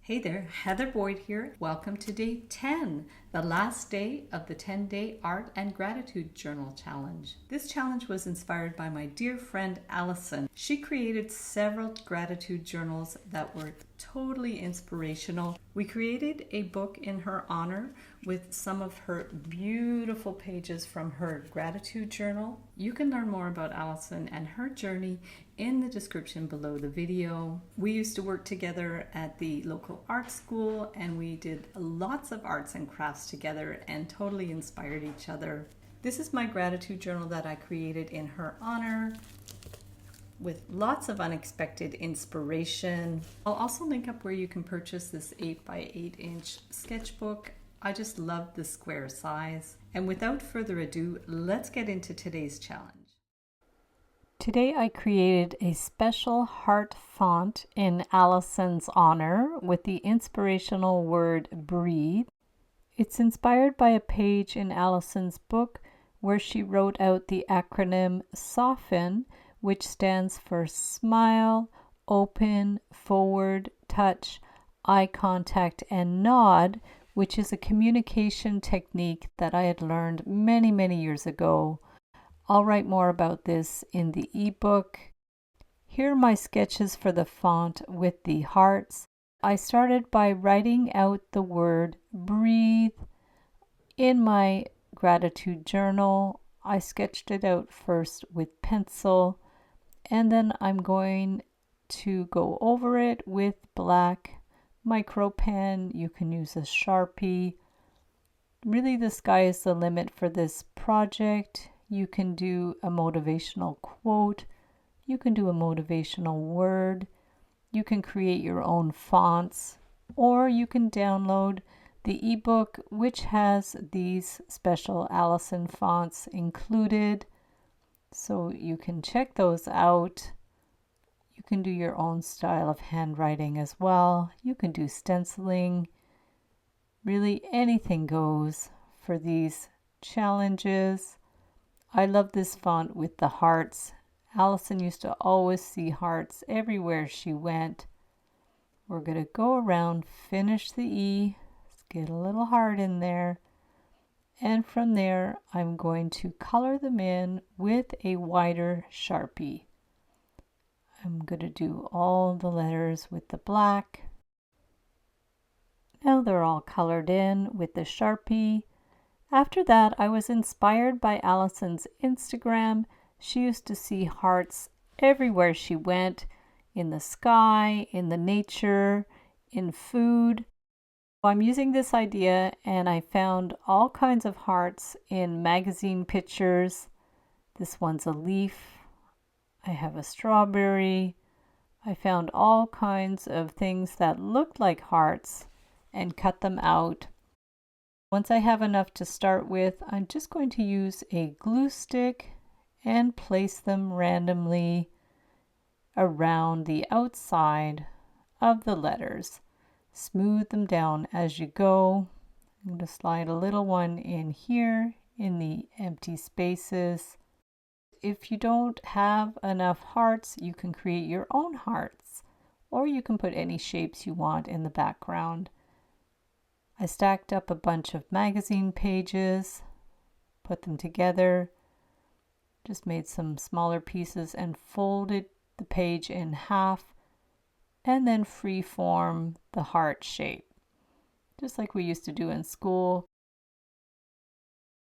Hey there, Heather Boyd here. Welcome to day 10, the last day of the 10-day Art and Gratitude Journal Challenge. This challenge was inspired by my dear friend Allison. She created several gratitude journals that were totally inspirational. We created a book in her honor with some of her beautiful pages from her gratitude journal. You can learn more about Allison and her journey in the description below the video. We used to work together at the local art school and we did lots of arts and crafts together and totally inspired each other. This is my gratitude journal that I created in her honor with lots of unexpected inspiration. I'll also link up where you can purchase this 8x8-inch sketchbook. I just love the square size. And without further ado, let's get into today's challenge. Today I created a special heart font in Allison's honor with the inspirational word breathe. It's inspired by a page in Allison's book where she wrote out the acronym SOFTEN, which stands for smile, open, forward, touch, eye contact, and nod, which is a communication technique that I had learned many years ago. I'll write more about this in the ebook. Here are my sketches for the font with the hearts. I started by writing out the word breathe in my gratitude journal. I sketched it out first with pencil, and then I'm going to go over it with black micro pen. You can use a Sharpie. Really, the sky is the limit for this project. You can do a motivational quote. You can do a motivational word. You can create your own fonts, or you can download the ebook, which has these special Allison fonts included. So you can check those out. You can do your own style of handwriting as well. You can do stenciling. Really, anything goes for these challenges. I love this font with the hearts. Allison used to always see hearts everywhere she went. We're going to go around, finish the E, let's get a little heart in there, and from there I'm going to color them in with a wider Sharpie. I'm going to do all the letters with the black. Now they're all colored in with the Sharpie. After that, I was inspired by Allison's Instagram. She used to see hearts everywhere she went, in the sky, in the nature, in food. I'm using this idea and I found all kinds of hearts in magazine pictures. This one's a leaf. I have a strawberry. I found all kinds of things that looked like hearts and cut them out. Once I have enough to start with, I'm just going to use a glue stick and place them randomly around the outside of the letters. Smooth them down as you go. I'm going to slide a little one in here in the empty spaces. If you don't have enough hearts, you can create your own hearts, or you can put any shapes you want in the background. I stacked up a bunch of magazine pages, put them together, just made some smaller pieces and folded the page in half, and then freeform the heart shape, just like we used to do in school.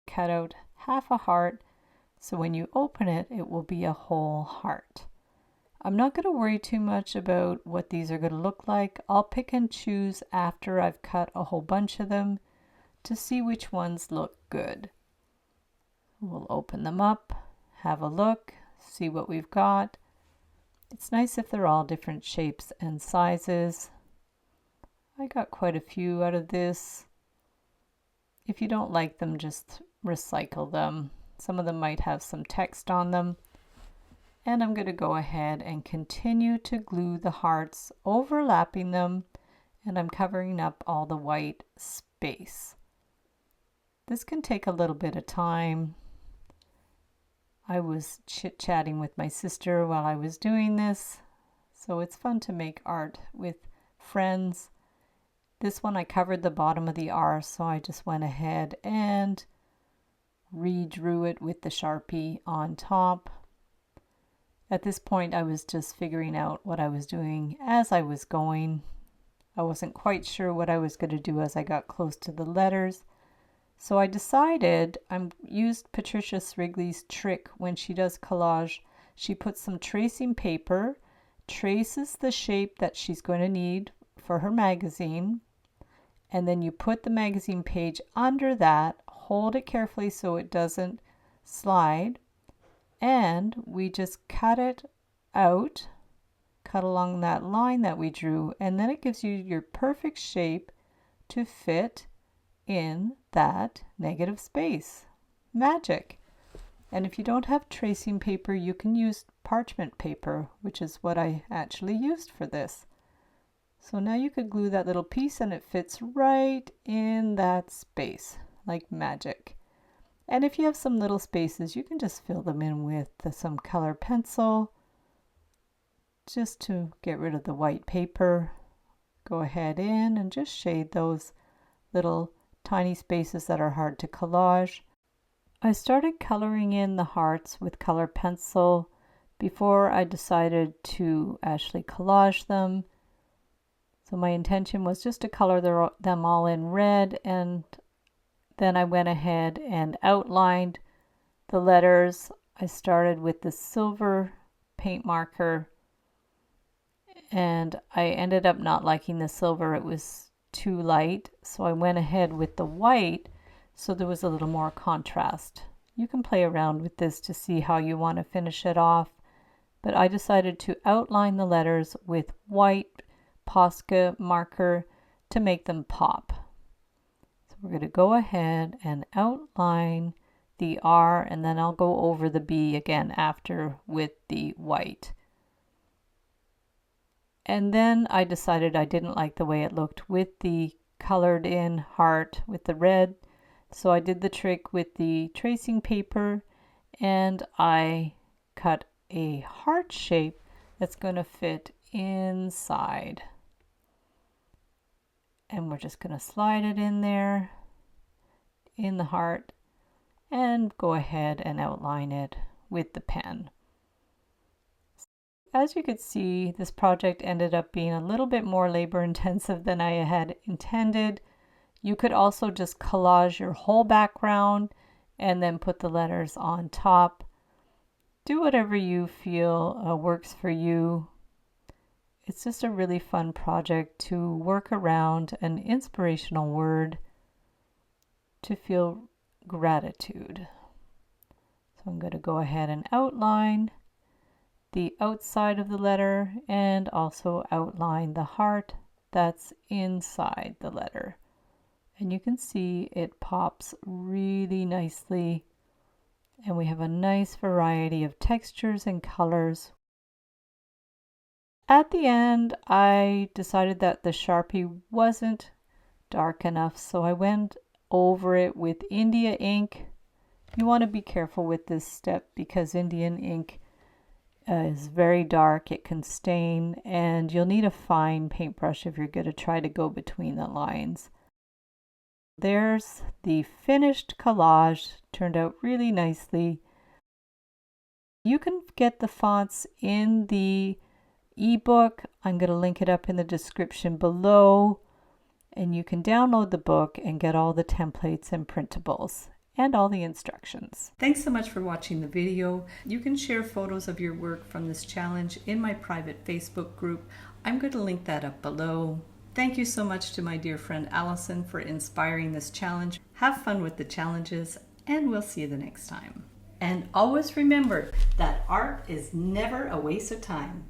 Cut out half a heart, so when you open it, it will be a whole heart. I'm not going to worry too much about what these are going to look like. I'll pick and choose after I've cut a whole bunch of them to see which ones look good. We'll open them up, have a look, see what we've got. It's nice if they're all different shapes and sizes. I got quite a few out of this. If you don't like them, just recycle them. Some of them might have some text on them. And I'm going to go ahead and continue to glue the hearts, overlapping them, and I'm covering up all the white space. This can take a little bit of time. I was chit-chatting with my sister while I was doing this, so it's fun to make art with friends This one I covered the bottom of the R, so I just went ahead and redrew it with the Sharpie on top. At this point, I was just figuring out what I was doing as I was going. I wasn't quite sure what I was going to do as I got close to the letters. So I decided, I used Patricia Srigley's trick when she does collage. She puts some tracing paper, traces the shape that she's going to need for her magazine, and then you put the magazine page under that, hold it carefully so it doesn't slide, and we just cut it out, cut along that line that we drew, and then it gives you your perfect shape to fit in that negative space. Magic! And if you don't have tracing paper, you can use parchment paper, which is what I actually used for this. So now you could glue that little piece and it fits right in that space, like magic. And if you have some little spaces, you can just fill them in with some color pencil, just to get rid of the white paper. Go ahead in and just shade those little tiny spaces that are hard to collage. I started coloring in the hearts with color pencil before I decided to actually collage them. So my intention was just to color them all in red, and then I went ahead and outlined the letters. I started with the silver paint marker, and I ended up not liking the silver. It was too light, so I went ahead with the white so there was a little more contrast. You can play around with this to see how you want to finish it off, but I decided to outline the letters with white Posca marker to make them pop. So we're going to go ahead and outline the R, and then I'll go over the B again after with the white. And then I decided I didn't like the way it looked with the colored in heart with the red. So I did the trick with the tracing paper, and I cut a heart shape that's going to fit inside. And we're just going to slide it in there, in the heart, and go ahead and outline it with the pen. As you could see, this project ended up being a little bit more labor intensive than I had intended. You could also just collage your whole background and then put the letters on top. Do whatever you feel works for you. It's just a really fun project to work around an inspirational word to feel gratitude. So I'm going to go ahead and outline the outside of the letter and also outline the heart that's inside the letter. And you can see it pops really nicely, and we have a nice variety of textures and colors. At the end, I decided that the Sharpie wasn't dark enough, so I went over it with India ink. You want to be careful with this step because Indian ink is very dark, it can stain, and you'll need a fine paintbrush if you're going to try to go between the lines. There's the finished collage, turned out really nicely. You can get the fonts in the ebook. I'm going to link it up in the description below, and you can download the book and get all the templates and printables and all the instructions. Thanks so much for watching the video. You can share photos of your work from this challenge in my private Facebook group. I'm going to link that up below. Thank you so much to my dear friend Allison for inspiring this challenge. Have fun with the challenges, and we'll see you the next time. And always remember that art is never a waste of time.